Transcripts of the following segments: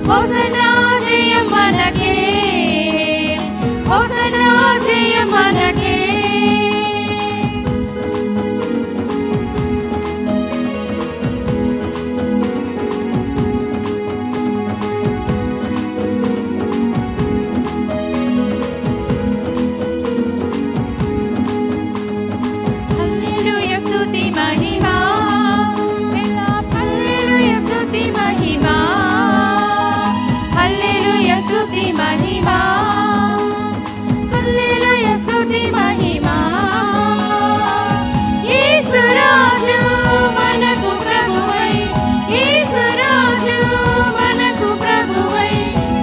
Hosanna జయం మనకే, hosanna జయం మనకే. హల్లెలూయా స్తుతి మహిమా, హల్లెలూయా స్తుతి మహిమా, హల్లెలూయా స్తుతి మహిమా, హల్లెలూయా స్తుతి మహిమా. యేసు రాజు మనకు ప్రభువై, యేసు రాజు మనకు ప్రభువై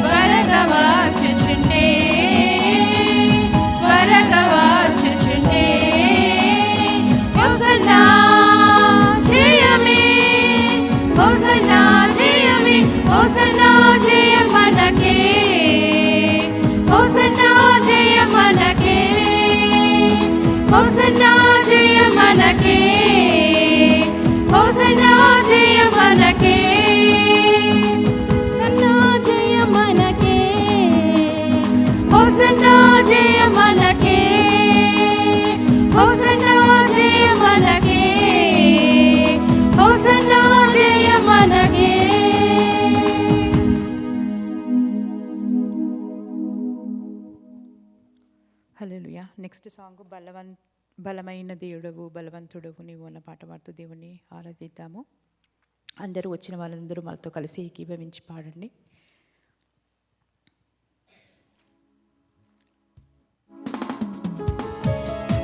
త్వరగా వచ్చుచుండే, త్వరగా వచ్చుచుండే. హోసన్నా జయమే, హోసన్నా జయమే, హోసన్నా జయం మనకే, హోసన్నా జయం మనకే, హోసన్నా జయం మనకే, హోసన్నా జయం మనకే, హోసన్నా జయం మనకే, హోసన్నా జయం మనకే, హోసన్నా జయం మనకే, హోసన్నా జయం మనకే. హల్లెలూయా. నెక్స్ట్ సాంగ్ బలమైన దేవుడవు బలవంతుడవు నీవు అన్న పాట పాడుతూ దేవుని ఆరాధిద్దాము. అందరూ వచ్చిన వాళ్ళందరూ మనతో కలిసి ఏకీభవించి పాడండి.